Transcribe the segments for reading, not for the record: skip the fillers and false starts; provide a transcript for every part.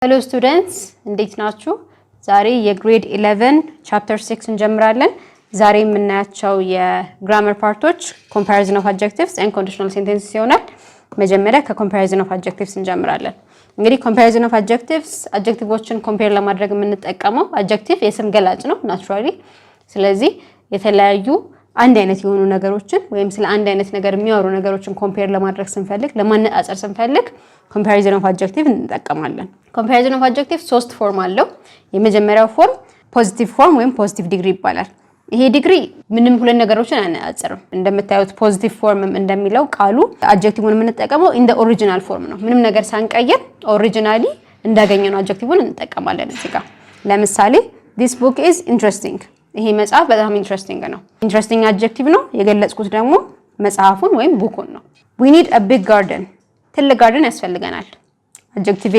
Hello students, እንዴት ናችሁ? ዛሬ የግሬድ 11 chapter 6 እንጀምራለን። ዛሬ የምናያቸው የግራመር ፓርቶች comparison of adjectives and conditional sentences ይሆናል። መጀመሪያ ከcomparison of adjectives እንጀምራለን። እንግዲህ comparison of adjectives adjectiveዎችን compare ለማድረግ የምንጠቀመው adjective የስም ገላጭ ነው naturally። ስለዚህ የተለያዩ አንድ አይነት የሆኑ ነገሮችን ወይም ስለ አንድ አይነት ነገር የሚያወሩ ነገሮችን ኮምፔር ለማድረግ ስንፈልግ ለማነጻጸር ስንፈልግ comparison of adjective እንጠቀማለን። comparison of adjective ሶስት ፎርም አለው። የመጀመሪያው ፎርም ፖዚቲቭ ፎርም ወይም ፖዚቲቭ ዲግሪ ይባላል። ይሄ ዲግሪ ምንም ሁለት ነገሮችን አያነጻጽርም። እንደምታዩት ፖዚቲቭ ፎርም እንደሚለው ቃሉ adjectiveውን የምንጠቀመው in the original form ነው። ምንም ነገር ሳንቀየር ኦሪጂናሊ እንዳገኘነው adjectiveውን እንጠቀማለን እዚህ ጋር። ለምሳሌ this book is interesting ይሄ መጽሐፍ በጣም ኢንትረስቲንግ ነው። ኢንትረስቲንግ አድጀክቲቭ ነው። የገለጽኩት ደግሞ መጽሐፉን ወይም ቡኩን ነው። we need a big garden ትልቅ ጋርደን ያስፈልገናል። አድጀክቲቭ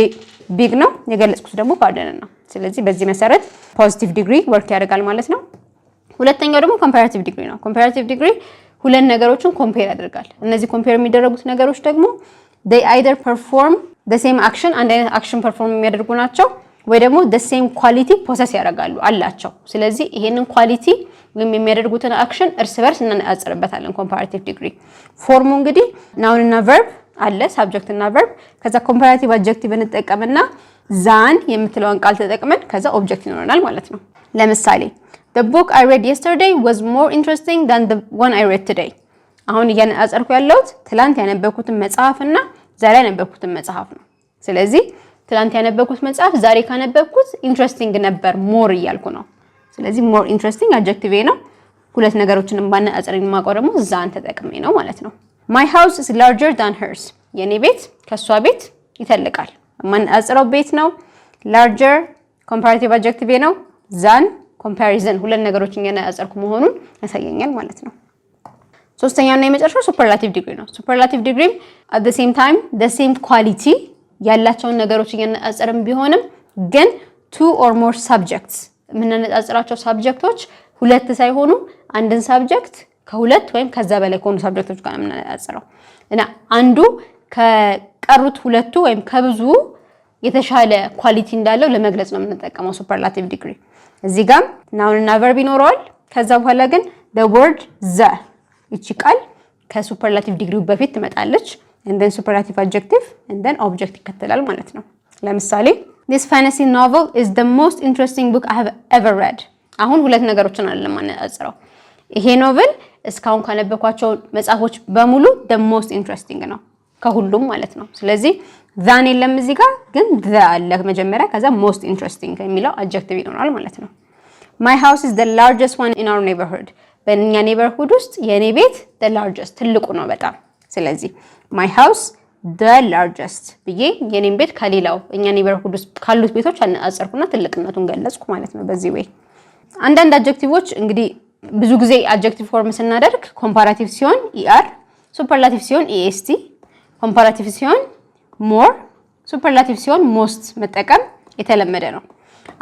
ቢግ ነው። የገለጽኩት ደግሞ ጋርደን ነው። ስለዚህ በዚህ መሰረት ፖዚቲቭ ዲግሪ ወርክ ያደርጋል ማለት ነው። ሁለተኛው ደግሞ ኮምፓራቲቭ ዲግሪ ነው። ኮምፓራቲቭ ዲግሪ ሁለት ነገሮችን ኮምፔር ያደርጋል። እነዚህ ኮምፔር የሚደረጉት ነገሮች ደግሞ they either perform the same action አንድ አይነት አክሽን ፐርፎርም የሚያደርጉ ናቸው ወይ ደግሞ the same quality possess ያደርጋሉ አላቸው። ስለዚህ ይሄንን ኳሊቲ ወይም የሚያደርጉትን አክሽን እርስ በርስ እናነጻጽርበታለን። ኮምፓራቲቭ ዲግሪ ፎርሙ እንግዲህ ናውን እና ቨርብ አለ፣ ሳብጀክት እና ቨርብ። ከዛ ኮምፓራቲቭ አድጀክቲቭ እንጠቀምና ዛን የምትለውን ቃል ተጠቅመን ከዛ ኦብጀክት ይኖረናል ማለት ነው። ለምሳሌ the book I read yesterday was more interesting than the one I read today። አሁን እያነጻጸርኩ ያለሁት ትላንት ያነበብኩትን መጽሐፍና ዛሬ ያነበብኩትን መጽሐፍ ነው። ስለዚህ ትላንት ያነበብኩት መጽሐፍ ዛሬ ካነበብኩት ኢንትረስቲንግ ነበር ሞር እያልኩ ነው። ስለዚህ ሞር ኢንትረስቲንግ አድጀክቲቭ ነው። ሁለት ነገሮችን ባነጻጸር የማውቀው ደግሞ ዛን ተጠቅሜ ነው ማለት ነው። my house is larger than hers የኔ ቤት ከሷ ቤት ይተልቃል። ማነጻጸረው ቤት ነው። larger comparative adjective ነው። than comparison ሁለት ነገሮችን ያነጻጸርኩ መሆኑን ያሳየኛል ማለት ነው። ሶስተኛውና የመጨረሻው ሱፐርላቲቭ ዲግሪ ነው። ሱፐርላቲቭ ዲግሪ at the same time the same quality ያላቸውን ነገሮች ያነጻጸርም ቢሆንም ግን two or more subjects የምናነጻጽራቸው ሳብጀክቶች ሁለት ሳይሆኑ አንድን ሳብጀክት ከሁለት ወይም ከዛ በላይ ከሆኑ ሳብጀክቶች ጋር የምናነጻጽረው እና አንዱ ከቀሩት ሁለቱ ወይም ከብዙ የተሻለ ኳሊቲ እንዳለው ለመግለጽ ነው የምንጠቀመው ሱፐርላቲቭ ዲግሪ። እዚህ ጋር ናውን እና ቨርብ ይኖረዋል። ከዛ በኋላ ግን the word the እቺ ቃል ከሱፐርላቲቭ ዲግሪው በፊት ትመጣለች። and then superlative adjective and then object ይከተላል ማለት ነው። ለምሳሌ this fantasy novel is the most interesting book I have ever read አሁን ሁለት ነገሮችን አይደለም ማነጻጽረው። ይሄ ኖቨል እስካሁን ካነበብኳቸው መጽሐፎች በሙሉ the most interesting ነው ከሁሉም ማለት ነው። ስለዚህ than የለም እዚህ ጋር ግን the አለ መጀመሪያ ከዛ most interesting የሚለው adjective ይኖራል ማለት ነው። my house is the largest one in our neighborhood በእኛ ኔበርሁድ ውስጥ የኔ ቤት the largest ትልቁ ነው በጣም። ስለዚህ my house the largest ብዬ የኔን ቤት ከሌላው እኛ ኔበርሁድ ውስጥ ካሉት ቤቶች አነጻጸርኩና ትልቅነቱን ገለጽኩ ማለት ነው። በዚህ ወይ አንዳንድ አድጀክቲቮች እንግዲህ ብዙ ጊዜ አድጀክቲቭ ፎርም ስናደርግ ኮምፓራቲቭ ሲሆን er ሱፐርላቲቭ ሲሆን est ኮምፓራቲቭ ሲሆን more ሱፐርላቲቭ ሲሆን most መጠቀም የተለመደ ነው።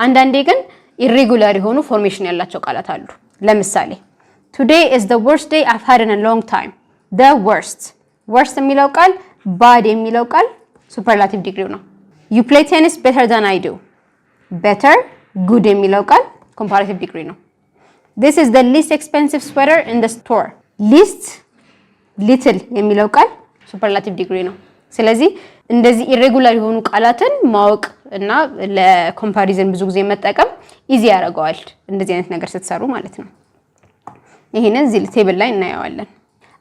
አንዳንዴ ግን ኢሬጉላር የሆኑ ፎርሜሽን ያላቸው ቃላት አሉ። ለምሳሌ today is the worst day I've had in a long time the worst የሚለው ቃል bad የሚለው ቃል ሱፐርላቲቭ ዲግሪው ነው። you play tennis better than I do better good የሚለው ቃል ኮምፓራቲቭ ዲግሪ ነው። this is the least expensive sweater in the store least little የሚለው ቃል ሱፐርላቲቭ ዲግሪ ነው። ስለዚህ እንደዚህ ኢሬጉላር የሆኑ ቃላትን ማወቅ እና ለኮምፓሪዝን ብዙ ጊዜ መጠቀም ኢዚ ያደርገዋል እንደዚህ አይነት ነገር ስትሰሩ ማለት ነው። ይሄንን እዚህ ቴብል ላይ እናየዋለን።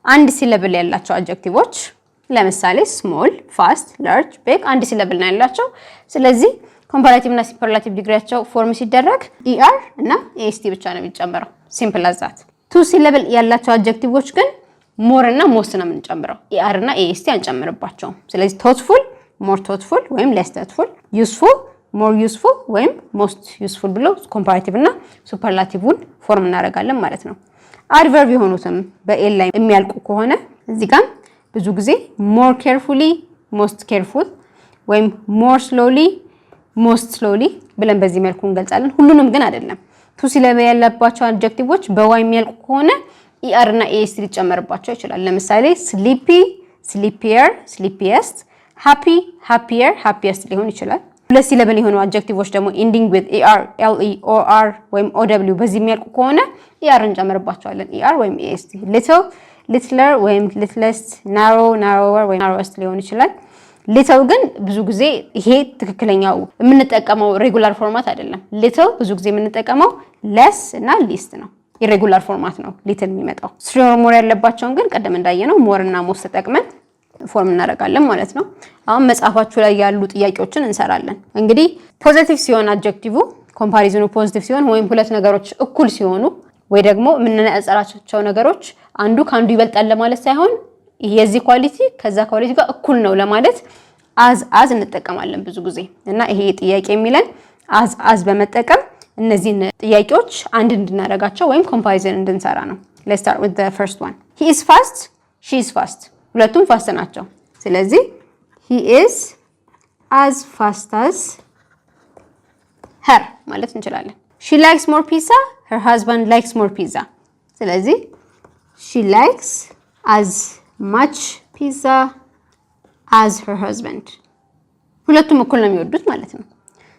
አንድ ሲለብል ያላቸው አድጀክቲቮች ለምሳሌ small fast large big አንድ ሲለብል ነው ያላቸው። ስለዚህ ኮምፓራቲቭ እና ሱፐርላቲቭ ዲግሪያቸው ፎርም ሲደረግ er እና est ብቻ ነው የሚጨምረው ሲምፕል አዛት። ቱ ሲለብል ያላቸው አድጀክቲቮች ግን more እና most ነው የምንጨምረው er እና est አንጨምርባቸውም። ስለዚህ thoughtful more thoughtful ወይም less thoughtful useful more useful ወይም most useful ብሎ ኮምፓራቲቭ እና ሱፐርላቲቭን ፎርም እናደርጋለን ማለት ነው። አድቨርብ የሆኑትም በኤል ላይ የሚያልቁ ከሆነ እዚህ ጋር ብዙ ጊዜ more carefully most careful ወይም more slowly most slowly ብለን በዚህ መልኩ እንገልጻለን። ሁሉንም ግን አይደለም። ቱ ሲለብል ያለባቸው አድጀክቲቮች በዋይ የሚያልቁ ከሆነ er እና est ሊጨመርባቸው ይችላል። ለምሳሌ sleepy sleepier sleepiest happy happier happiest ሊሆን ይችላል። ሁለት ሲለብል የሆኑ አድጀክቲቮች ደግሞ ending with er le or r ወይም ow በዚህ የሚያልቁ ከሆነ er እንጨምርባቸዋለን er ወይም est little littler ወይም littlest narrow narrower ወይም narrowest ሊሆን ይችላል little ግን ብዙ ጊዜ ይሄ ትክክለኛው የምንጠቀመው ሬጉላር ፎርማት አይደለም little ብዙ ጊዜ የምንጠቀመው less እና least ነው irregular ፎርማት ነው little የሚመጣው three or more ያለባቸውን ግን ቀደም እንዳየነው more እና most ተጠቅመን ፎርም እናደርጋለን ማለት ነው አሁን መጻፋችሁ ላይ ያሉ ጥያቄዎችን እንሰራለን እንግዲህ ፖዚቲቭ ሲሆን አድጀክቲቭ ኮምፓሪዝኑ ፖዚቲቭ ሲሆን ወይም ሁለት ነገሮች እኩል ሲሆኑ ወይ ደግሞ የምንነጻራቸው ነገሮች አንዱ ካንዱ ይበልጣል ለማለት ሳይሆን የዚህ ኳሊቲ ከዛ ኳሊቲ ጋር እኩል ነው ለማለት as እንጠቀማለን ብዙ ጊዜ እና ይሄ ጥያቄ የሚለን as በመጠቀም እነዚህን ጥያቄዎች አንድ እንድናደርጋቸው ወይም ኮምፓሪዝን እንድንሰራ ነው let's start with the first one he is fast she is fast ሁለቱም ፋስት ናቸው ስለዚህ he is as fast as her ማለት እንችላለን she likes more pizza her husband likes more pizza ስለዚህ she likes as much pizza as her husband ሁለቱም እኩል ነው የሚወዱት ማለት ነው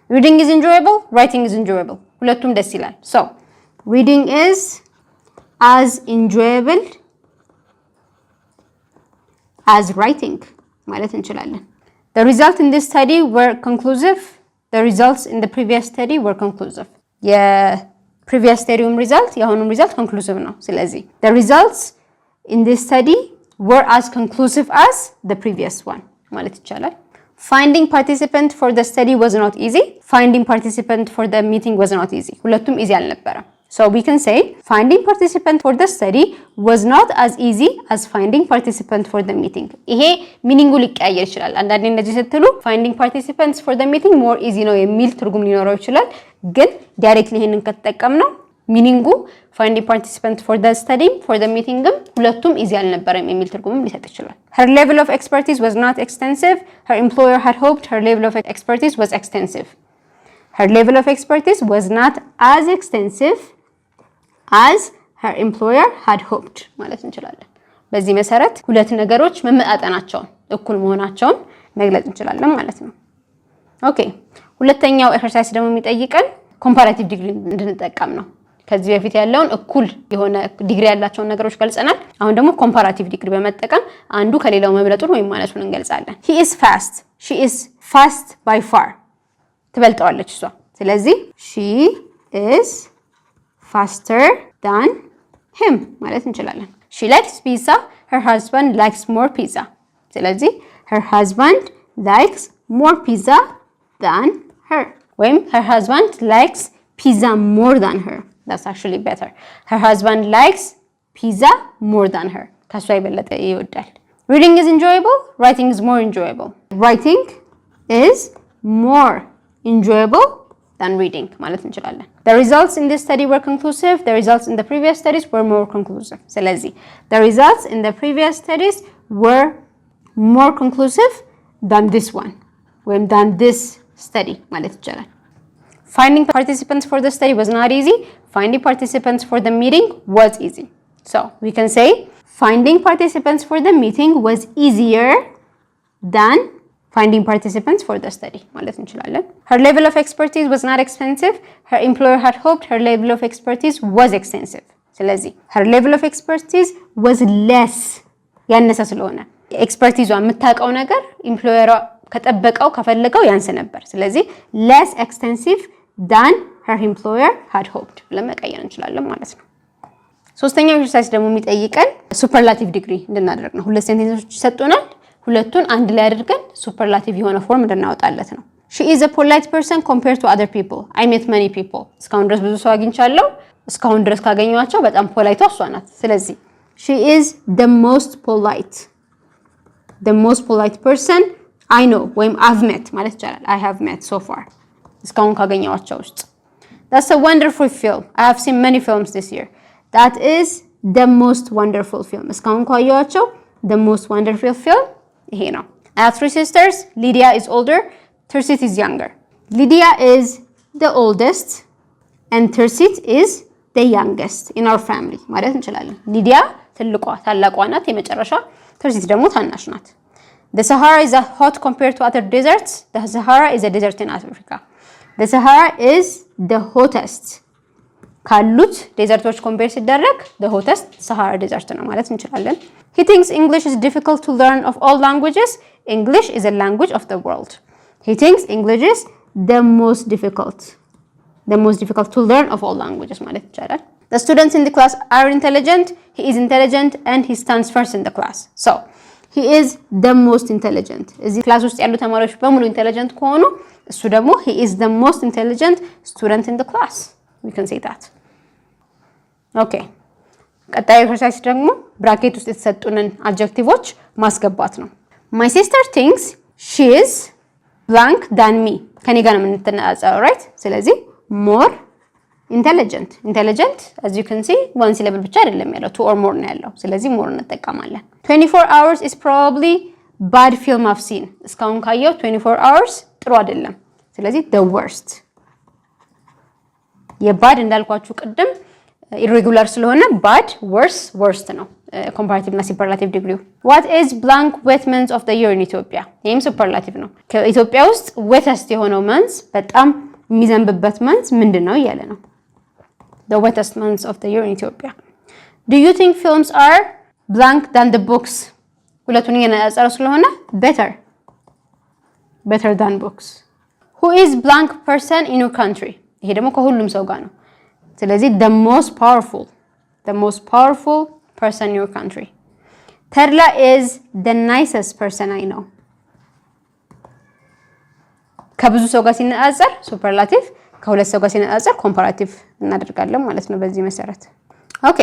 reading is enjoyable writing is enjoyable ሁለቱም ደስ ይላል so reading is as enjoyable as writing ማለት እንችላለን the results in this study were conclusive the results in the previous study were conclusive previous study result የአሁኑም result conclusive ነው ስለዚህ the results in this study were as conclusive as the previous one ማለት ይቻላል finding participant for the study was not easy finding participant for the meeting was not easy ሁለቱም easy አልነበረም So we can say finding participant for the study was not as easy as finding participant for the meeting. ይሄ ሚኒንጉ ሊቀያየር ይችላል። አንዳንዴ እንደዚህ ስትሉ finding participants for the meeting more easy ነው የሚል ትርጉም ሊኖረው ይችላል። ግን ዳይሬክትሊ ይሄንን ከተጠቀምነው ሚኒንጉ finding participants for the study for the meeting ሁለቱም easy አልነበረም የሚል ትርጉምም ሊሰጥ ይችላል። Her level of expertise was not extensive. Her employer had hoped her level of expertise was extensive. Her level of expertise was not as extensive as her employer had hoped ማለት እንችላለን በዚህ መሰረት ሁለት ነገሮች መመጣጠናቸውን እኩል መሆናቸውን መግለጽ እንችላለን ማለት ነው ኦኬ ሁለተኛው ኤክሰርሳይዝ ደግሞ የሚጠይቀን ኮምፓራቲቭ ዲግሪ እንድንጠቀም ነው ከዚህ በፊት ያለውን እኩል የሆነ ዲግሪ ያላቸውን ነገሮች ገልጸናል አሁን ደግሞ ኮምፓራቲቭ ዲግሪ በመጠቀም አንዱ ከሌላው መብለጡን ወይም ማነሱን እንገልጻለን he is fast she is fast by far ትበልጠዋለች እሷ ስለዚህ she is faster than him ማለት እንችላለን she likes pizza her husband likes more pizza ስለዚህ her husband likes more pizza than her ወይም her husband likes pizza more than her that's actually better her husband likes pizza more than her ከሷ ይበልጥ ይወዳል reading is enjoyable writing is more enjoyable writing is more enjoyable than reading ማለት እንችላለን the results in this study were conclusive the results in the previous studies were more conclusive ስለዚህ the results in the previous studies were more conclusive than this one when than this study ማለት ይቻላል finding participants for the study was not easy finding participants for the meeting was easy so we can say finding participants for the meeting was easier than finding participants for the study ማለት እንችላለን her level of expertise was not expensive her employer had hoped her level of expertise was extensive ስለዚህ her level of expertise was less ያነሰ ስለሆነ ኤክስፐርቲዟ የምታውቀው ነገር ኢምፕሎየሯ ከጠበቀው ከፈለገው ያንስ ነበር ስለዚህ less extensive than her employer had hoped ለመቀየር እንችላለን ማለት ነው ሶስተኛው ኤክሰርሳይዝ ደግሞ የሚጠይቀን ሱፐርላቲቭ ዲግሪ እንድናደርግ ነው ሁለት ሴንቴንሶች ይሰጡናል ሁለቱን አንድ ላይ አድርገን ሱፐርላቲቭ የሆነ ፎርም እንድናወጣለት ነው she is a polite person compared to other people I met many people እስካሁን ድረስ ብዙ ሰው አግኝቻለሁ እስካሁን ድረስ ካገኘኋቸው በጣም ፖላይቷ እሷ ናት ስለዚህ she is the most polite person I know ወይም I've met ማለት ይቻላል I have met so far እስካሁን ካገኘኋቸው ውስጥ that's a wonderful film I have seen many films this year that is the most wonderful film እስካሁን ካየኋቸው the most wonderful film ይሄ ነው I have three sisters Lydia is older Tersit is younger Lydia is the oldest and Tersit is the youngest in our family ማለት እንችላለን ሊዲያ ትልቋ ታላቋ ናት የመጨረሻ ተርሲት ደግሞ ታናሽ ናት The Sahara is hot compared to other deserts. The Sahara is a desert in Africa. The Sahara is the hottest. ካሉት ዴዘርቶች ኮምፔር ሲደረግ the hottest Sahara desert ነው ማለት እንችላለን። He thinks English is difficult to learn of all languages. English is a language of the world. He thinks English is the most difficult to learn of all languages ማለት ይቻላል። The students in the class are intelligent. He is intelligent and he stands first in the class. So, he is the most intelligent. እዚህ ክላስ ውስጥ ያሉ ተማሪዎች በሙሉ ኢንተለጀንት ከሆኑ እሱ ደግሞ he is the most intelligent student in the class. We can say that. Okay. ቀጣይ ኤክሰርሳይዝ ደግሞ ብራኬት ውስጥ የተሰጡንን አድጀክቲቮች ማስገባት ነው። My sister thinks she is blank than me. ከኔ ጋር ነው የምንተናጸረው right? ስለዚህ more intelligent as you can see one syllable ብቻ አይደለም ያለው two or more ነው ያለው ስለዚህ more እንጠቀማለን 24 hours is probably bad film I've seen እስካሁን ካየው 24 hours ጥሩ አይደለም ስለዚህ the worst የባድ እንዳልኳችሁ ቅድም irregular ስለሆነ bad worst ነው comparative እና superlative degree what is blank wet month of the year in Ethiopia ይሄም superlative ነው ከኢትዮጵያ ውስጥ wettest የሆነው month በጣም የሚዘንብበት month ምንድነው እያለ ነው the wettest months of the year in Ethiopia. Do you think films are blank than the books? ሁለቱን የነጻጸረ ስለሆነ better than books. Who is blank person in your country? ይሄ ደግሞ ከሁሉም ሰው ጋር ነው። ስለዚህ the most powerful person in your country. Terla is the nicest person I know. ከብዙ ሰው ጋር ሲነጻጸር superlative ከሁለት ሰው ጋር ሲነጻጸር ኮምፓራቲቭ እናደርጋለን ማለት ነው በዚህ መሰረት ኦኬ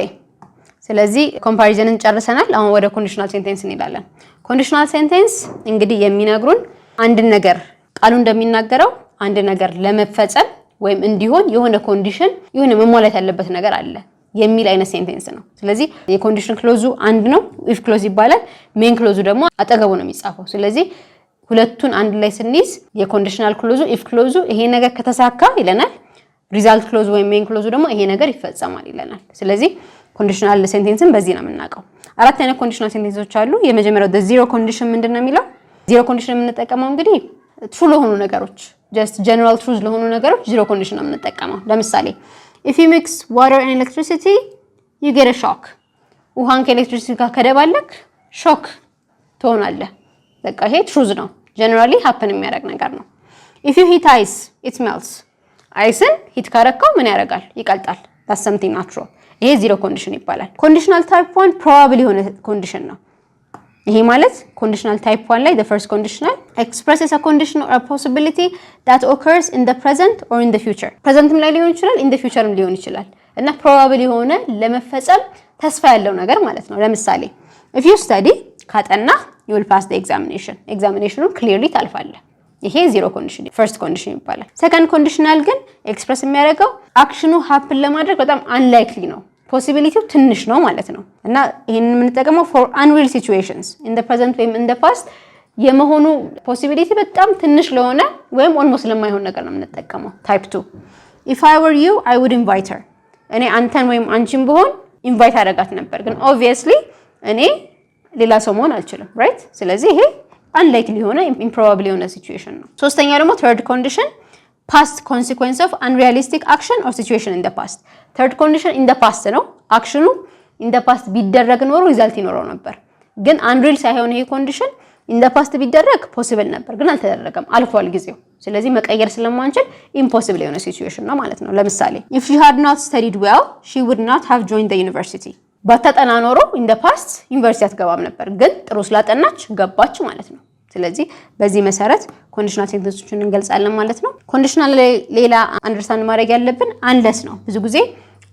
ስለዚህ ኮምፓሪዥንን ጨርሰናል አሁን ወደ ኮንዲሽናል ሴንቴንስ እንሄዳለን ኮንዲሽናል ሴንቴንስ እንግዲህ የሚነግሩን አንድ ነገር ቃሉ እንደሚናገረው አንድ ነገር ለመፈጸም ወይም እንዲሆን የሆነ ኮንዲሽን የሆነ መሟላት ያለበት ነገር አለ የሚል አይነት ሴንቴንስ ነው ስለዚህ የኮንዲሽን ክሎዙ አንድ ነው ኢፍ ክሎዝ ይባላል ሜን ክሎዙ ደግሞ አጠገቡ ነው የሚጻፈው ስለዚህ ሁለቱን አንድ ላይ ስንይዝ የኮንዲሽናል ክሎዙ ኢፍ ክሎዙ ይሄ ነገር ከተሳካ ይለናል ሪዛልት ክሎዙ ወይም ሜን ክሎዙ ደግሞ ይሄ ነገር ይፈጸማል ይለናል ስለዚህ ኮንዲሽናል ሴንቴንስን በዚህ ነው የምናውቀው አራት አይነት ኮንዲሽናል ሴንቴንሶች አሉ የመጀመሪያው the zero condition ምንድነው የሚለው zero condition የምንጠቀመው እንግዲህ true ለሆኑ ነገሮች just general truths ለሆኑ ነገሮች zero condition ነው የምንጠቀመው ለምሳሌ if you mix water and electricity you get a shock ውሃን ከኤሌክትሪሲቲ ጋር ከደባለቅ ሾክ ትሆናለህ በቃ ይሄ truth ነው generally happen የሚያደርግ ነገር ነው if you heat ice it melts አይስን ሂት ካረከው ምን ያደርጋል ይቀልጣል that's something natural ይሄ zero condition ይባላል conditional type 1 probably የሆነ condition ነው ይሄ ማለት conditional type 1 ላይ the first conditional expresses a condition or a possibility that occurs in the present or in the future presentም ላይ ሊሆን ይችላል in the futureም ሊሆን ይችላል እና probably የሆነ ለመፈጸም ተስፋ ያለው ነገር ማለት ነው ለምሳሌ if you study ካጠና you will pass the examination clearly ታልፋለህ ይሄ zero condition first condition ይባላል second conditional ግን ኤክስፕረስ የሚያደርገው አክሽኑ happen ለማድረግ በጣም unlikely ነው possibility ትንሽ ነው ማለት ነው እና ይሄንን የምንጠቀመው for unreal situations in the present ወይም in the past የመሆኑ possibility በጣም ትንሽ ለሆነ ወይም almost ለማይሆን ነገር ነው የምንጠቀመው type 2 if I were you I would invite her እኔ አንተን ወይም አንቺን ብሆን invite አደርጋት ነበር ግን obviously እኔ ሌላ ሰው መሆን አልችልም right ስለዚህ ይሄ unlikely የሆነ improbable የሆነ situation ነው ሶስተኛው ደግሞ third condition past consequence of unrealistic action or situation in the past third condition in the past ነው አክሽኑ in the past ቢደረግ ኖሮ ሪዛልት ይኖረው ነበር ግን unreal ሳይሆን ይሄ condition in the past ቢደረግ possible ነበር ግን አልተደረገም አልፏል ጊዜው ስለዚህ መቀየር ስለማንችል impossible የሆነ situation ነው ማለት ነው ለምሳሌ if she had not studied well she would not have joined the university ባታጠና ኖሮ in the past ዩኒቨርሲቲ አትገባም ነበር ግን ጥሩ ስላጠናች ገባች ማለት ነው ስለዚህ በዚህ መሰረት ኮንዲሽናል ሴንቴንሶችን እንገልጻለን ማለት ነው ኮንዲሽናል ሌላ አንደርስታንድ ማድረግ ያለብን unless ነው ብዙ ጊዜ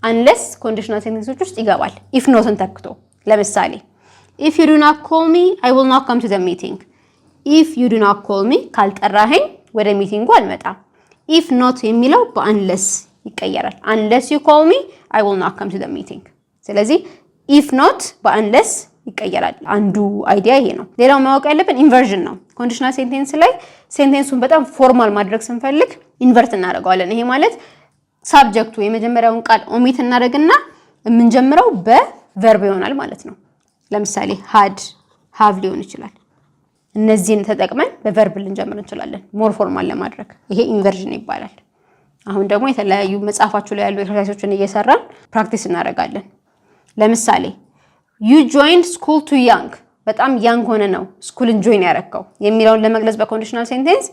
unless ኮንዲሽናል ሴንቴንሶች ውስጥ ይገባል if notን ተክቶ ለምሳሌ if you do not call me I will not come to the meeting if you do not call me ካልጠራኸኝ ወደ ሚቲንጉ አልመጣም if not የሚለው በunless ይቀየራል unless you call me I will not come to the meeting ስለዚህ if not በunless ይቀየራል አንዱ አይዲያ ይሄ ነው ሌላው ማወቅ ያለብን ኢንቨርዥን ነው ኮንዲሽናል ሴንቴንስ ላይ ሴንቴንሱን በጣም ፎርማል ማድረግ ስንፈልግ ኢንቨርት እናደርገዋለን ይሄ ማለት ሳብጀክቱ የመጀመሪያውን ቃል ኦሚት እናደርግና የምንጀምረው በቨርብ ይሆናል ማለት ነው ለምሳሌ had have ሊሆን ይችላል እነዚህን ተጠቅመን በቨርብ ልንጀምር እንችላለን ሞር ፎርማል ለማድረግ። ይሄ ኢንቨርዥን ይባላል። አሁን ደግሞ የተለያዩ መጽሐፋችሁ ላይ ያሉ ኤክሰርሳይሶችን እየሰራን ፕራክቲስ እናደርጋለን። ለምሳሌ you joined school too young በጣም ያንግ ሆነ ነው ስኩልን ጆይን ያረከው የሚለውን ለመግለጽ በኮንዲሽናል ሴንቴንስ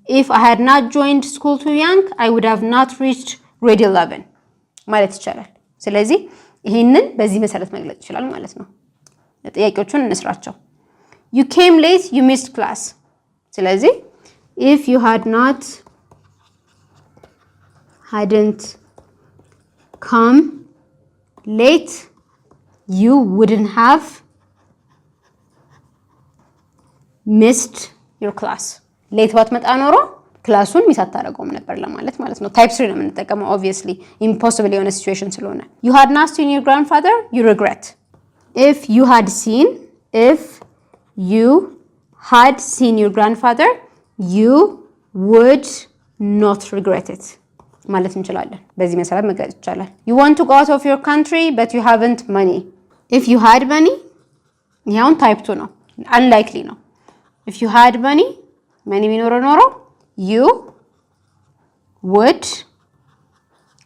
if I had not joined school too young I would have not reached grade 11 ማለት ይቻላል። ስለዚህ ይሄንን በዚህ መሰረት መግለጽ ይችላል ማለት ነው። ጥያቄዎቹን እንስራቸው። you came late you missed class ስለዚህ if you hadn't come late you wouldn't have missed your class ሌት ባትመጣ ኖሮ ክላሱን ሚስ አታደርገውም ነበር ለማለት ማለት ነው። ታይፕ 3 ነው የምንጠቀመው obviously impossible የሆነ ሲቹዌሽን ስለሆነ። you had not seen your grandfather you regret if you had seen your grandfather you would not regret it ማለት እንችላለን። በዚህ መሰረት መግለጽ ይቻላል። you want to go out of your country but you haven't money if you had money ይሄውን ታይፕ 2 ነው unlikely ነው። if you had money ቢኖር you would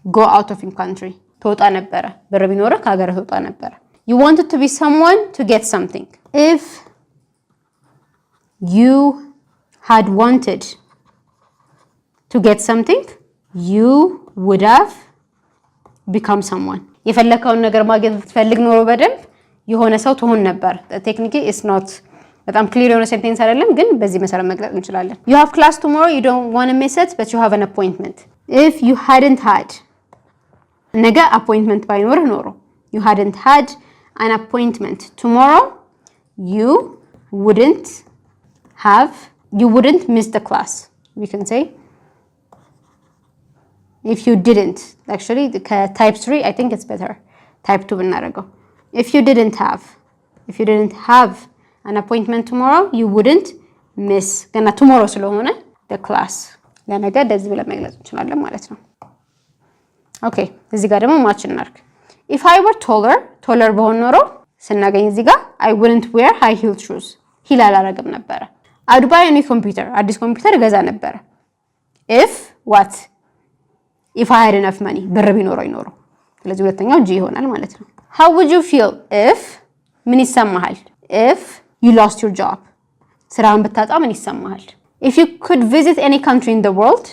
go out of your country ትወጣ ነበረ። ብር ቢኖር ከሀገር ትወጣ ነበረ። you wanted to be someone to get something if you had wanted to get something you would have become someone የፈለከውን ነገር ማግኘት ብትፈልግ ኖሮ በደንብ የሆነ ሰው ትሆን ነበር። technically it's not በጣም ክሊር የሆነ ሴንቴንስ አይደለም ግን በዚህ መሰረት መግለጽ እንችላለን። you have class tomorrow you don't want to miss it but you have an appointment if you hadn't had ነገ appointment ባይኖርህ ኖሮ you hadn't had an appointment tomorrow you wouldn't miss the class we can say if you didn't actually type 3 I think it's better type 2 ብናደርገው if you didn't have an appointment tomorrow you wouldn't miss ገና tomorrow ስለሆነ the class ለነገ እንደዚህ ብለን መግለጽ እንችላለን ማለት ነው። ኦኬ እዚህ ጋር ደግሞ ማች እናድርግ። if I were taller በሆን ኖሮ ስናገኝ እዚህ ጋር I wouldn't wear high heel shoes ሂል አላረግም ነበረ። I'd buy a new computer አዲስ ኮምፒውተር ገዛ ነበረ። if I had enough money ብር ቢኖረው ይኖሮ ስለዚህ ሁለተኛው G ይሆናል ማለት ነው። how would you feel if ምን ይሰማሃል if you lost your job ስራን ብታጣ ምን ይሰማሃል? if you could visit any country in the world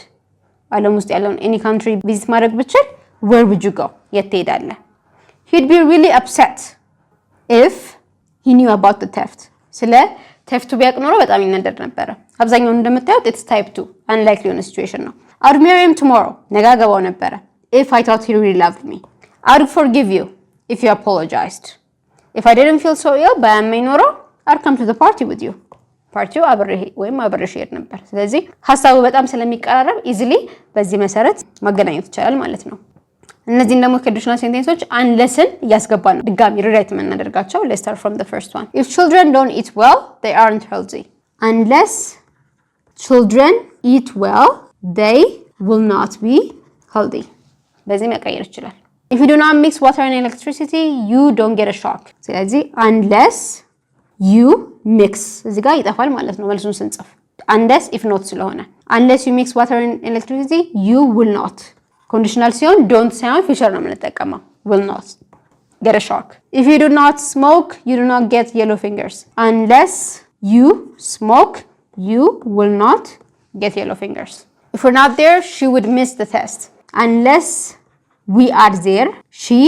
ዓለም ውስጥ ያለውን any country visit ማድረግ ብችል where would you go የት ትሄዳለህ? he'd be really upset if he knew about the theft ስለ theft ቢያውቅ ኖሮ በጣም ይነደድ ነበረ። አብዛኛውን እንደምታዩት it's type 2 unlikely የሆነ situation ነው። I'd marry him tomorrow ነገ አገባው ነበረ if I thought he really loved me. I'd forgive you if you apologized. if I didn't feel so ill ባያመኝ ኖሮ I'd come to the party with you. ፓርቲው አብሬሽ ሄድ ነበር። ስለዚህ ሐሳቡ በጣም ስለሚቀራረብ ኢዚሊ በዚህ መሰረት ማገናኘት ይቻላል ማለት ነው። እነዚህን ደግሞ ኮንዲሽናል ሴንቴንሶች አንለስን እያስገባን ነው ድጋሚ ሪራይት የምናደርጋቸው። let's start from the first one. if children don't eat well they aren't healthy. unless children eat well they will not be healthy. በዚህ መቀየር ይችላል። if you do not mix water and electricity you don't get a shock. ስለዚህ unless you mix እዚህ ጋር ይጠፋል ማለት ነው መልሱን ስንጽፍ unless if not ስለሆነ unless you mix water and electricity you will not ኮንዲሽናል ሲሆን don't ሳይሆን ፊቸር ነው የምንጠቀመው will not get a shock. if you do not smoke you do not get yellow fingers. unless you smoke you will not get yellow fingers. if we're not there she would miss the test. unless we are there she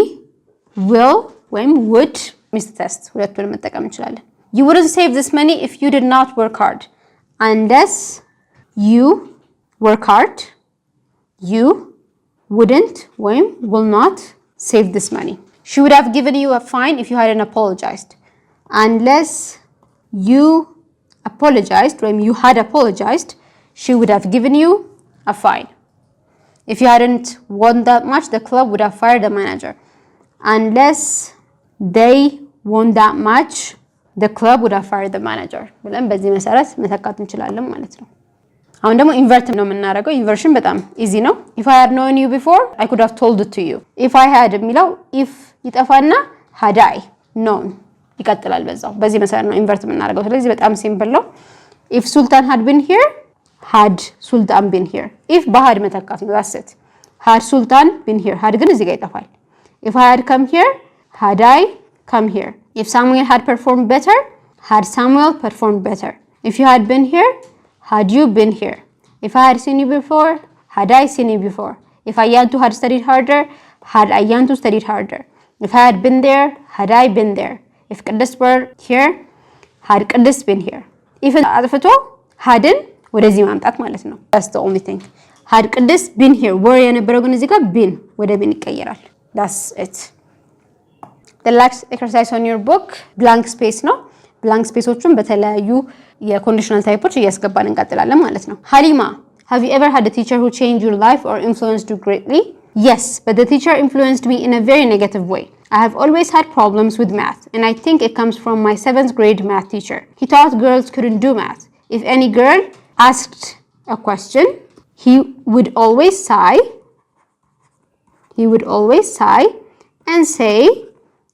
will ወይም would miss the test ሁለቱንም መጠቀም እንችላለን። you wouldn't save this money if you did not work hard. unless you work hard you wouldn't ወይም will not save this money. she would have given you a fine if you hadn't apologized. unless you apologized ወይም you had apologized she would have given you a fine. if you hadn't won that much the club would have fired the manager. unless they won that much the club would have fired the manager ብለን በዚህ መሰረት መተካት እንችላለን ማለት ነው። አሁን ደግሞ ኢንቨርት ነው የምናደርገው። ኢንቨርሽን በጣም ኢዚ ነው። if I had known you before I could have told it to you. if I had የሚለው if ይጠፋና had I known ይቀጥላል በዛው በዚህ መሰረት ነው ኢንቨርት የምናደርገው ስለዚህ በጣም ሲምፕል ነው if sultan had been here had sultan been here if በhad መተካት ነው that's it had sultan been here had ግን እዚህ ጋር ይጠፋል if I had come here had I come here if Samuel had performed better had Samuel performed better if you had been here had you been here if I had seen you before had I seen you before if Ayantu had studied harder had Ayantu studied harder if I had been there had I been there if Qadis were here had Qadis been here even አጥፍቶ hadን ወደዚህ ማምጣት ማለት ነው that's the only thing had Qadis been here were የነበረው ግን እዚህ ጋር been ወደ been ይቀየራል that's it the last exercise on your book blank space ነው blank spaceዎቹን በተለያዩ የኮንዲሽናል ታይፖች እያስገባን እንቀጥላለን ማለት ነው ሀሊማ have you ever had a teacher who changed your life or influenced you greatly yes but the teacher influenced me in a very negative way I have always had problems with math and I think it comes from my 7th grade math teacher he thought girls couldn't do math if any girl asked a question he would always sigh and say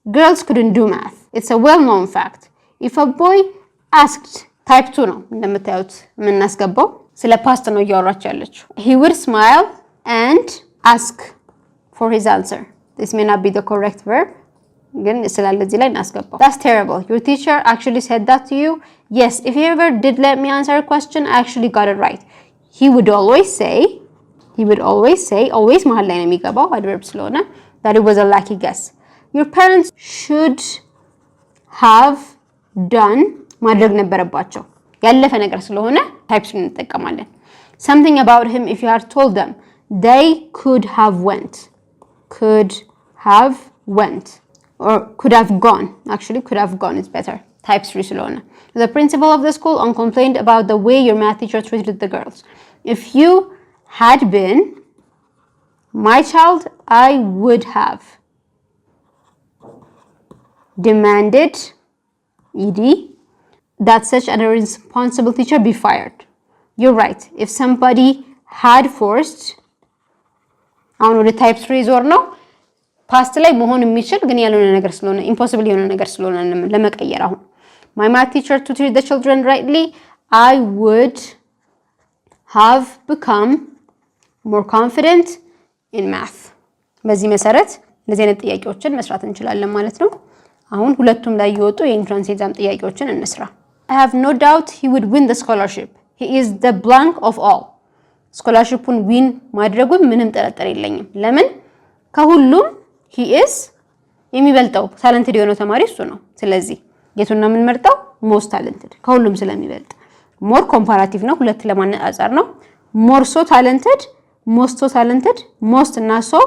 girls couldn't do math it's a well-known fact if a boy asked type 2 ነው እንደምታዩት የምናስገባው ስለ ፓስት ነው እያወራች ያለችው he would smile and ask for his answer this may not be the correct verb ግን ስላለ እዚህ ላይ እናስገባው that's terrible your teacher actually said that to you yes if he ever did let me answer a question I actually got it right he would always say always መሃል ላይ ነው የሚገባው adverb ስለሆነ that it was a lucky guess your parents should have done ማድረግ ነበረባቸው ያለፈ ነገር ስለሆነ types እንጠቀማለን something about him if you had told them they could have went or could have gone actually could have gone is better types 3 ስለሆነ the principal of the school complained about the way your math teacher treated the girls if you had been my child I would have demanded that such an irresponsible teacher be fired you're right if somebody had forced አሁን ወደ type 3 ዞር ነው ፓስት ላይ መሆን የሚችል ግን ያልሆነ ነገር ስለሆነ impossible የሆነ ነገር ስለሆነ ለመቀየር አሁን my math teacher to treat the children rightly I would have become more confident in math በዚህ መሰረት እንደዚህ አይነት ጥያቄዎችን መስራት እንችላለን ማለት ነው አሁን ሁለቱም ላይ ይወጡ የኢንትራንስ ኤግዛም ጥያቄዎችን እንስራ I have no doubt he would win the scholarship he is the blank of all ስኮላርሺፑን ዊን ማድረጉ ምንም ጥርጥር የለኝም ለምን ከሁሉም he is የሚበልጠው ታለንትድ የሆነው ተማሪ እሱ ነው ስለዚህ የቱን ነው የምንመርጠው most talented ከሁሉም ስለሚበልጥ more comparative ነው ሁለት ለማነጻጸር ነው more so talented most እና so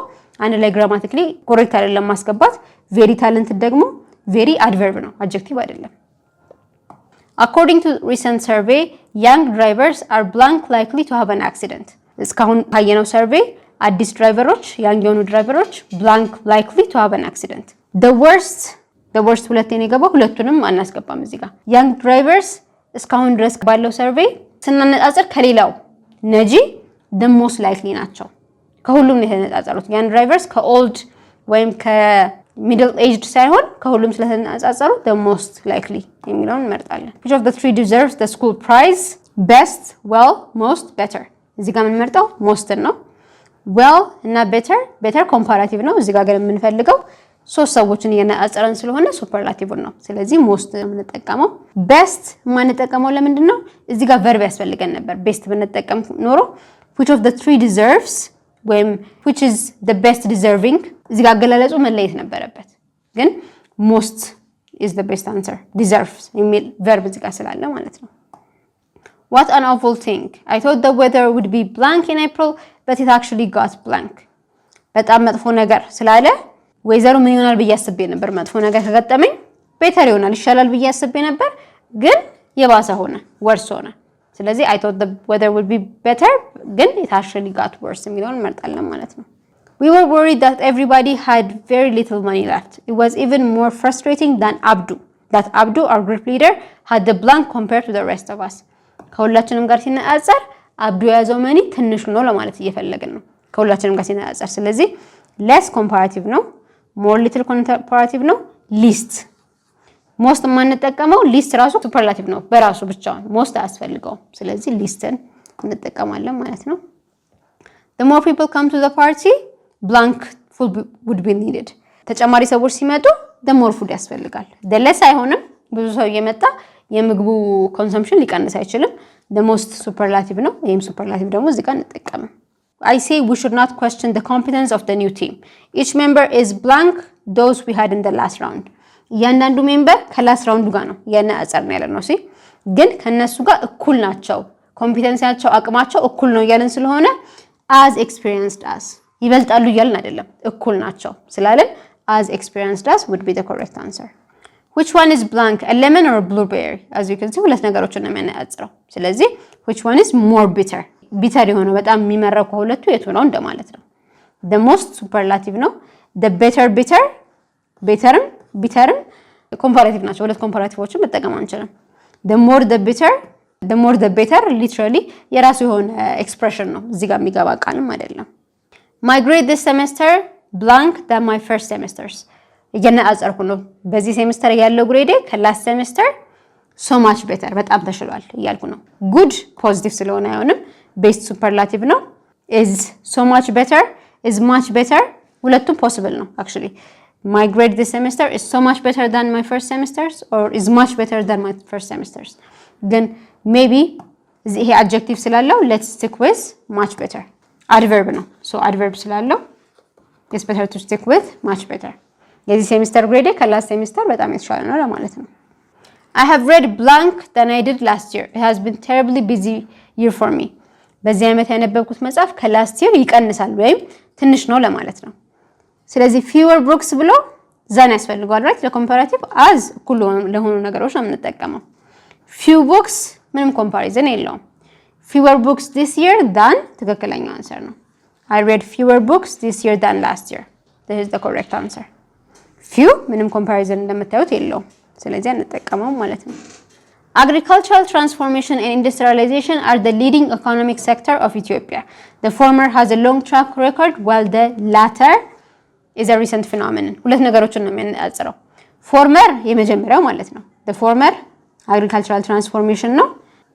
አንድ ላይ ግራማቲካሊ ኮሬክት አይደለም ማስገባት very talented ደግሞ very adverb ነው adjective አይደለም According to recent survey, young drivers are blank likely to have an accident. እስካሁን ካየነው survey አዲስ ድራይቨሮች young የሆኑ ድራይቨሮች blank likely to have an accident. The worst ሁለቴ ነው የገባው ሁለቱንም አናስገባም እዚህ ጋር young drivers እስካሁን ድረስ ባለው survey ስናነጻጽር ከሌላው ነጂ the most likely ናቸው ከሁሉም ነው የተነጻጸሩት young drivers ከold ወይም middle aged ሳይሆን ከሁሉም ስለተነጻጸሩ the most likely የሚለውን እንመርጣለን which of the three deserves the school prize best well most better እዚህ ጋር የምንመርጠው most ነው well እና better comparative ነው እዚህ ጋር ግን የምንፈልገው ሶስት ሰዎችን እየነጻጸረን ስለሆነ ሱፐርላቲቭ ነው ስለዚህ most የምንጠቀመው best ማንጠቀመው ለምንድን ነው እዚህ ጋር verb ያስፈልገን ነበር best ብንጠቀም ኖሮ which of the three deserves ወይም which is the best deserving እዚህ ጋር አገላለጹ መለየት ነበረበት ግን most is the best answer deserves የሚል verb እዚህ ጋር ስላለ ማለት ነው what an awful thing I thought the weather would be blank in April but it actually got blank በጣም መጥፎ ነገር ስላለ ወይዘሩ ምን ይሆናል በያስቤ ነበር መጥፎ ነገር ከገጠመኝ better ይሆናል ይሻላል በያስቤ ነበር ግን የባሰ ሆነ worse ሆነ ስለዚህ I thought the weather would be better ግን it actually got worse የሚለውን እንመርጣለን ማለት ነው We were worried that everybody had very little money left. It was even more frustrating than Abdu. That Abdu, our group leader, had the blank compared to the rest of us. ከሁላችንም ጋር ሲነጻጸር አብዱ ያዘው መኒ ትንሽ ነው ለማለት እየፈለግን ነው ከሁላችንም ጋር ሲነጻጸር ስለዚህ less comparative ነው more little comparative ነው least ሞስት የማንጠቀመው ሊስት ራሱ ሱፐርላቲቭ ነው በራሱ ብቻውን ሞስት አያስፈልገውም። ስለዚህ ሊስትን እንጠቀማለን ማለት ነው። the more people come to the party blank food would be needed ተጨማሪ ሰዎች ሲመጡ the more food ያስፈልጋል። the less አይሆንም ብዙ ሰው እየመጣ የምግቡ ኮንሰምፕሽን ሊቀንስ አይችልም። the most ሱፐርላቲቭ ነው። ይሄም ሱፐርላቲቭ ደግሞ እዚህ ጋር እንጠቀም። I say we should not question the competence of the new team. Each member is blank those we had in the last round. እያንዳንዱ ሜምበር ከላስት ራውንዱ ጋር ነው ያነጻጸር ነው ያለው ነው ሲ ግን ከነሱ ጋር እኩል ናቸው ኮምፒተንሲያቸው አቅማቸው እኩል ነው ያለን ስለሆነ as experienced as ይበልጣሉ ይያልን አይደለም እኩል ናቸው ስላለን as experienced as would be the correct answer. which one is blank a lemon or a blueberry as you can see ሁለት ነገሮችን ነው የሚያነጻጽረው ስለዚህ which one is more bitter bitter የሆነው በጣም የሚመረው ከሁለቱ የቱ ነው እንደማለት ነው። the most superlative ነው the better bitter betterም ቢተርም ኮምፓራቲቭ ናቸው ሁለት ኮምፓራቲቮችን መጠቀም አንችልም። the more the better literally የራሱ የሆነ ኤክስፕሬሽን ነው እዚህ ጋር የሚገባ ቃልም አይደለም። my grade this semester blank than my first semesters እየነጻጸርኩ ነው በዚህ ሴሚስተር ያለው ግሬድ ከላስት ሴሚስተር so much better በጣም ተሽሏል እያልኩ ነው። good ፖዚቲቭ ስለሆነ አይሆንም ቤስት ሱፐርላቲቭ ነው is so much better is much better ሁለቱም ፖሲብል ነው actually my grade this semester is so much better than my first semesters or is much better than my first semesters then maybe ይሄ adjective ስላለው let's stick with much better adverb ነው so adverb ስላለው it's better to stick with much better የዚህ ሴሚስተር ግሬድ ከላስት ሴሚስተር በጣም የተሻለ ነው ለማለት ነው። I have read blank than I did last year it has been terribly busy year for me በዚህ ዓመት ያነበብኩት መጽሐፍ ከላስት year ይቀንሳል ወይም ትንሽ ነው ለማለት ነው። ስለዚህ fewer books ብሎ ዛን ያስፈልጋል right ለኮምፓራቲቭ as እኩል ለሆኑ ነገሮች ነው የምንጠቀመው። few books ምንም ኮምፓሪዝን የለውም። fewer books this year than ትክክለኛው አንሰር ነው። I read fewer books this year than last year this is the correct answer. few ምንም ኮምፓሪዝን እንደምታዩት የለውም ስለዚህ እንጠቀመው ማለት ነው። Agricultural transformation and industrialization are the leading economic sector of Ethiopia. The former has a long track record while the latter is a recent phenomenon. ሁለት ነገሮችን ነው የሚያነጻጽረው። ፎርመር የመጀመሪያው ማለት ነው the former agricultural transformation ነው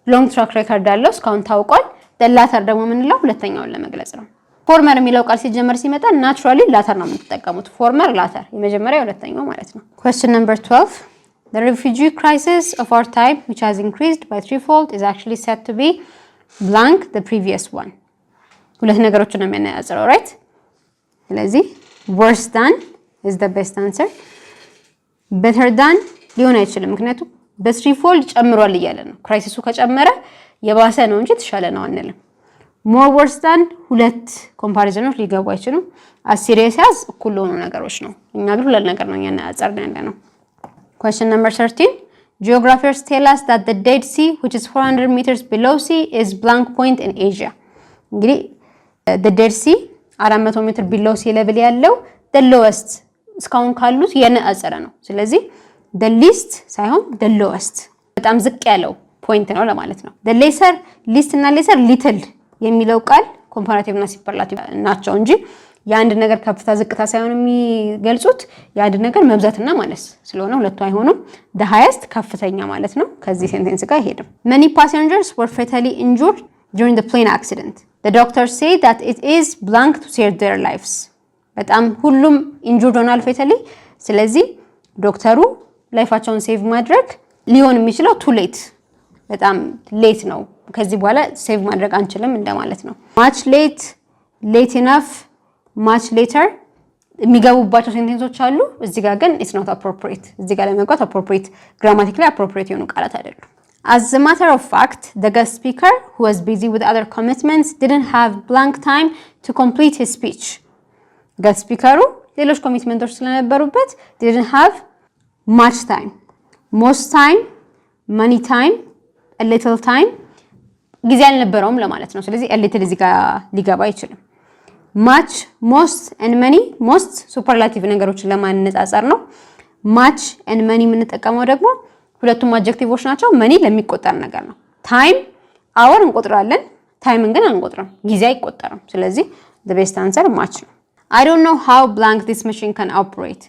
long track record አለው እስካሁን ታውቋል። the latter ደግሞ ምንለው ሁለተኛውን ለመግለጽ ነው። ፎርመር የሚለው ቃል ሲጀመር ሲመጣ naturally latter ነው የምትጠቀሙት former latter የመጀመሪያው ሁለተኛው ማለት ነው። question number 12 the refugee crisis of our time which has increased by threefold is actually said to be blank the previous one. ሁለት ነገሮችን ነው የሚያነጻጽረው right ስለዚህ worse than is the best answer. better than ሊሆን አይችልም ምክንያቱም በthreefold ጨምሯል እያለ ነው ክራይሲሱ ከጨመረ የባሰ ነው እንጂ ተሻለ ነው አንልም። more worse than ሁለት ኮምፓሪዝኖች ሊገቡ አይችሉም as serious as እኩል ሆኑ ነገሮች ነው እኛ ግን ሁለት ነገር ነው ያነጻጸርን ያለ ነው። question number 13 geographers tell us that the Dead Sea which is 400 meters below sea is blank point in Asia. እንግዲህ the Dead Sea 400 ሜትር below sea level ያለው the lowest እስካሁን ካሉት ያነጻጸረ ነው ስለዚህ the least ሳይሆን the lowest በጣም ዝቅ ያለው ፖይንት ነው ለማለት ነው። the lesser least እና lesser little የሚለው ቃል ኮምፓራቲቭ እና ሱፐርላቲቭ ናቸው እንጂ የአንድ ነገር ከፍታ ዝቅታ ሳይሆን የሚገልጹት የአንድ ነገር መብዛትና ማነስ ስለሆነ ሁለቱ አይሆኑም። the highest ከፍተኛ ማለት ነው ከዚህ ሴንቴንስ ጋር አይሄድም። many passengers were fatally injured during the plane accident. The doctors say that it is blank to save their lives. በጣም ሁሉም ኢንጁርድ ሆናል ፌታሊ ስለዚህ ዶክተሩ ላይፋቸውን ሴቭ ማድረግ ሊሆን የሚችለው too late በጣም ሌት ነው ከዚህ በኋላ ሴቭ ማድረግ አንችልም እንደማለት ነው። much late late enough much later የሚገቡባቸው ሴንቴንሶች አሉ እዚህ ጋር ግን it's not appropriate እዚህ ጋር ለመግባት appropriate grammatically appropriate የሆኑ ቃላት አይደሉም። As a matter of fact, the guest speaker, who was busy with other commitments, didn't have blank time to complete his speech. Guest speaker, ሌሎች ኮሚትመንቶች ስለነበሩበት didn't have much time. Most time, many time, a little time. ጊዜ አልነበረውም ለማለት ነው። ስለዚህ a little እዚህ ጋር ሊገባ አይችልም። Much, most and many, most superlative ነገሮችን ለማነጻጸር ነው። Much and many የምንጠቀመው ደግሞ ሁለቱም አድጀክቲቮች ናቸው። መኒ ለሚቆጠር ነገር ነው። ታይም አወር እንቆጥራለን ታይምን ግን አንቆጥርም ጊዜ አይቆጠርም ስለዚህ the best answer much ነው። I don't know how blank this machine can operate.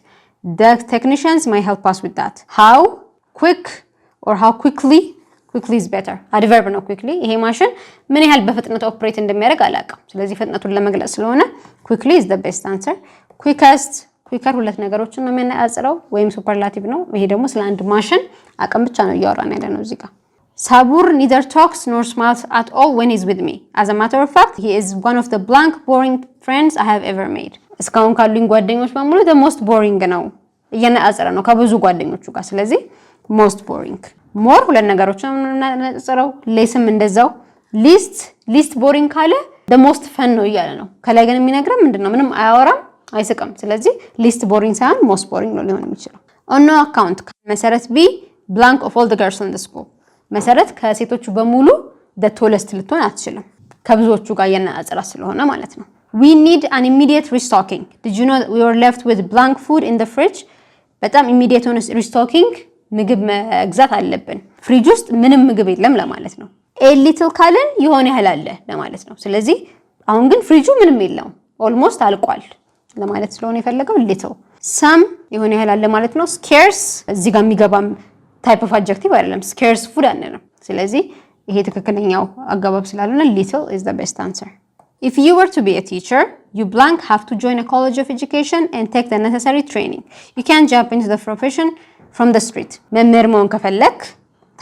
The technicians might help us with that. How quick or how quickly is better adverb ነው quickly ይሄ ማሽን ምን ያህል በፍጥነት ኦፕሬት እንደሚያደርግ አላውቅም ስለዚህ ፍጥነቱን ለመግለጽ ስለሆነ quickly is the best answer quickest quicker ሁለት ነገሮችን ነው የሚያነጻጽረው ወይም ሱፐርላቲቭ ነው ይሄ ደግሞ ስለ አንድ ማሽን አቅም ብቻ ነው እያወራን ያለ ነው እዚህ ጋር Sabur neither talks nor smiles at all when he's with me. As a matter of fact, he is one of the blank boring friends I have ever made. እስካሁን ካሉኝ ጓደኞች በሙሉ the most boring ነው እየነጻጸረ ነው ከብዙ ጓደኞቹ ጋር ስለዚህ most boring more ሁለት ነገሮችን ነው የምናነጻጽረው lessም እንደዛው least boring ካለ the most fun ነው እያለ ነው ከላይ ግን የሚነግረን ምንድነው ምንም አያወራም አይስቅም ስለዚህ least boring ሳይሆን most boring ነው ሊሆን የሚችለው on no account መሰረት B blank of all the girls in the school መሰረት ከሴቶቹ በሙሉ the tallest ልትሆን አትችልም ከብዙዎቹ ጋር የነጻጸራ ስለሆነ ማለት ነው we need an immediate restocking did you know that we were left with blank food in the fridge በጣም immediate ሆነ restocking ምግብ መግዛት አለብን ፍሪጅ ውስጥ ምንም ምግብ የለም ለማለት ነው a little ካለን የሆነ ያህል አለ ለማለት ነው ስለዚህ አሁን ግን ፍሪጁ ምንም የለውም almost አልቋል ለማለት ስለሆነ የፈለገው little some የሆነ ያህል አለ ማለት ነው scarce እዚህ ጋር የሚገባም type of adjective አይደለም scarce food አንልም ስለዚህ ይሄ ትክክለኛው አገባብ ስላልሆነ little is the best answer if you were to be a teacher you blank have to join a college of education and take the necessary training you can't jump into the profession from the street መምህር መሆን ከፈለክ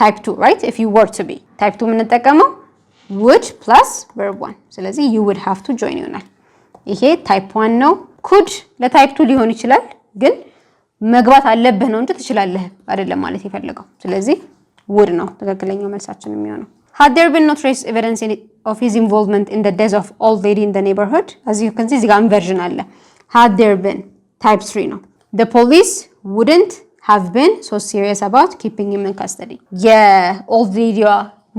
type 2 right if you were to be type 2 የምንጠቀመው would plus verb 1 ስለዚህ you would have to join ይሆናል ይሄ type 1 ነው could ለtype 2 ሊሆን ይችላል ግን መግባት አለብህ ነው እንጂ ትችላለህ አይደለም ማለት ይፈልጋው ስለዚህ would ነው ትክክለኛው መልሳችን የሚሆነው had there been no trace evidence of his involvement in the death of old lady in the neighborhood as you can see እዚህ ጋር inversion አለ had there been type 3 ነው the police wouldn't have been so serious about keeping him in custody የኦልድ ሌዲዋ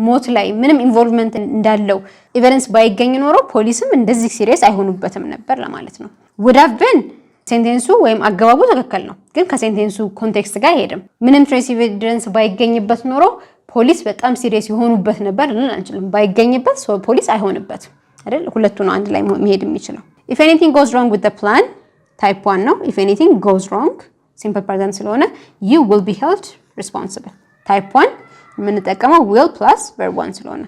ሞት ላይ ምንም ኢንቮልቭመንት እንዳለው ኤቪደንስ ባይገኝ ኖሮ ፖሊስም እንደዚህ ሲሪየስ አይሆኑበትም ነበር ለማለት ነው would have been ሴንቴንሱ ወይም አገባቡ ትክክል ነው ግን ከሴንቴንሱ ኮንቴክስት ጋር አይሄድም ምንም ትሬስ ኤቪደንስ ባይገኝበት ኖሮ ፖሊስ በጣም ሲሪየስ ይሆኑበት ነበር እንል አንችልም ባይገኝበት ሶ ፖሊስ አይሆንበት አይደል ሁለቱ ነው አንድ ላይ መሄድ የሚችለው if anything goes wrong with the plan type 1 ነው if anything goes wrong simple present ስለሆነ you will be held responsible type 1 የምንጠቀመው will plus verb 1 ስለሆነ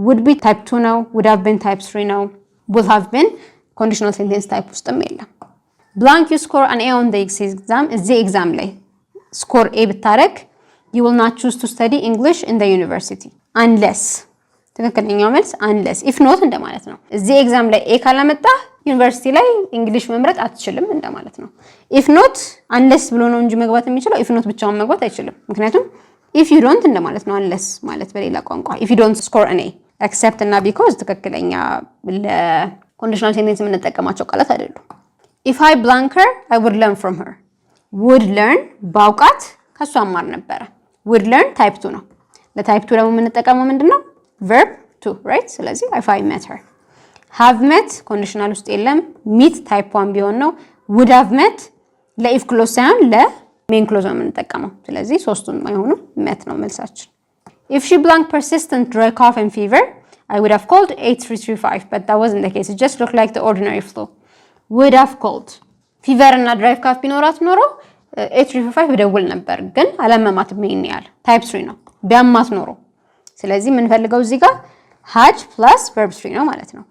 would be type 2 ነው would have been type 3 ነው will have been conditional sentence type ውስጥም የለም blank you score an A on the exam the exam ላይ score A ብታረግ you will not choose to study English in the university unless ትክክለኛው መልስ unless if not እንደማለት ነው እዚህ ኤግዛም ላይ A ካላመጣ ዩኒቨርሲቲ ላይ እንግሊሽ መምረጥ አትችልም እንደማለት ነው if not unless ብሎ ነው እንጂ መግባት የሚችለው if not ብቻውን መግባት አይችልም ምክንያቱም if you don't እንደማለት ነው unless ማለት በሌላ ቋንቋ if you don't score an A except እና because ትክክለኛ ለኮንዲሽናል ሴንቴንስ የምንጠቀማቸው ቃላት አይደሉም if I blank her I would learn from her would learn ባውቃት ከሷ ማር ነበር would learn type 2 ነው ለታይፕ 2 ደግሞ የምንጠቀመው ምንድነው verb 2 right ስለዚህ if I met her have met ኮንዲሽናል ውስጥ የለም meet type 1 ቢሆን ነው would have met ለኢፍ ክሎዝ ሳይሆን ለሜን ክሎዝ ነው የምንጠቀመው ስለዚህ ሶስቱን አይሆኑ met ነው መልሳችን if she blank persistent dry cough and fever I would have called 8335 but that wasn't the case it just looked like the ordinary flu would have called fever እና dry cough ቢኖራት ኖሮ 8335 ብደውል ነበር ግን አለመማት ምን ያህል type 3 ነው ቢያማት ኖሮ ስለዚህ ምን ፈልገው እዚህ ጋር had plus verb 3 ነው ማለት ነው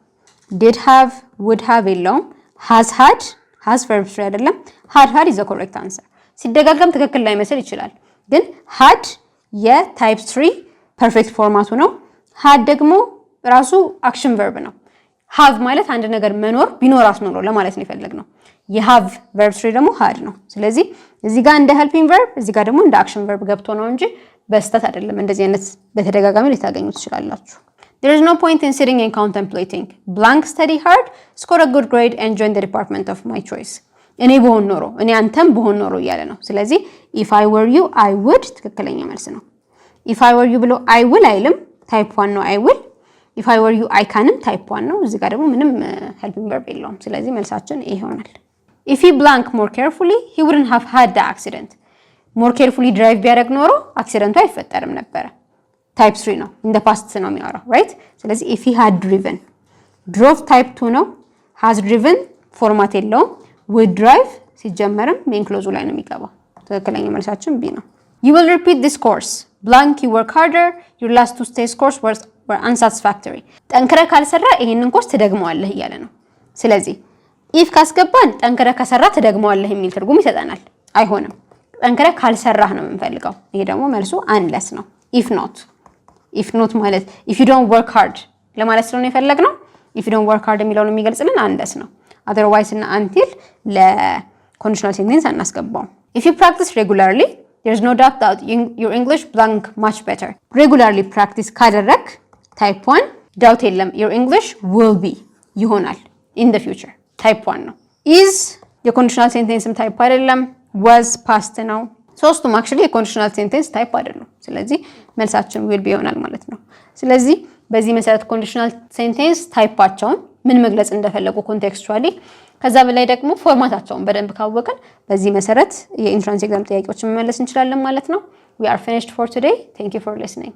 did have would have የለውም has had has verb 3 አይደለም had is the correct answer ሲደጋገም ትክክል ላይ መስል ይችላል ግን had የታይፕ 3 ፐርፌክት ፎርማቱ ነው had ደግሞ ራሱ አክሽን ቨርብ ነው have ማለት አንድ ነገር መኖር ቢኖራት ኖሮ ለማለት ነው የፈለግነው የሃቭ verb 3 ደግሞ had ነው ስለዚህ እዚህ ጋር እንደ helping verb እዚህ ጋር ደግሞ እንደ action verb ገብቶ ነው እንጂ በስተት አይደለም እንደዚህ አይነት በተደጋጋሚ ልታገኙ ትችላላችሁ There is no point in sitting and contemplating. Blank study hard, score a good grade and join the department of my choice. እኔ በሆን ኖሮ እኔ አንተም በሆን ኖሮ እያለ ነው ስለዚህ if I were you I would ትክክለኛ መልስ ነው if I were you ብሎ I will አይልም type 1 ነው I will if I were you I canም type 1 ነው እዚህ ጋር ደግሞ ምንም helping verb የለውም ስለዚህ መልሳችን ይሄ ይሆናል if he blank more carefully he wouldn't have had the accident more carefully drive ቢያደርግ ኖሮ አክሲደንቱ አይፈጠርም ነበር type 3 ነው in the past ነው የሚያወራው right ስለዚህ if he had driven drove type 2 ነው has driven ፎርማት የለውም would drive ሲጀመርም ሜን ክሎዙ ላይ ነው የሚገባው ትክክለኛ መልሳችን ቢ ነው You will repeat this course. Blank, you work harder. Your last 2 days course were unsatisfactory. ጠንክረህ ካልሰራ ይሄንን ኮርስ ትደግመዋለህ እያለ ነው። ስለዚህ if ካስገባን ጠንክረህ ከሰራ ትደግመዋለህ የሚል ትርጉም ይሰጠናል። አይሆንም። ጠንክረህ ካልሰራህ ነው የምንፈልገው። ይሄ ደግሞ መልሱ unless ነው። if not ማለት if you don't work hard ለማለት ስለሆነ የፈለግነው if you don't work hard የሚለውን የሚገልጽልን unless ነው። otherwise እና until ለኮንዲሽናል ሴንቴንስ አናስገባውም። if you practice regularly there's no doubt that your English blank much better. regularly practice ካደረክ type 1 doubt የለም your English will be ይሆናል in the future type 1 ነው። is የኮንዲሽናል ሴንቴንስም ታይፕ አይደለም። was past ነው። ሶስቱም actually የኮንዲሽናል ሴንቴንስ ታይፕ አይደለም። ስለዚህ መልሳችን will be ይሆናል ማለት ነው። ስለዚህ በዚህ መሰረት ኮንዲሽናል ሴንቴንስ ታይፓቸውን ምን መግለጽ እንደፈለጉ ኮንቴክስቹአሊ ከዛ በላይ ደግሞ ፎርማታቸውን በደንብ ካወቀን በዚህ መሰረት የኢንትራንስ ኤግዛም ጥያቄዎችን መመለስ እንችላለን ማለት ነው። we are finished for today. Thank you for listening.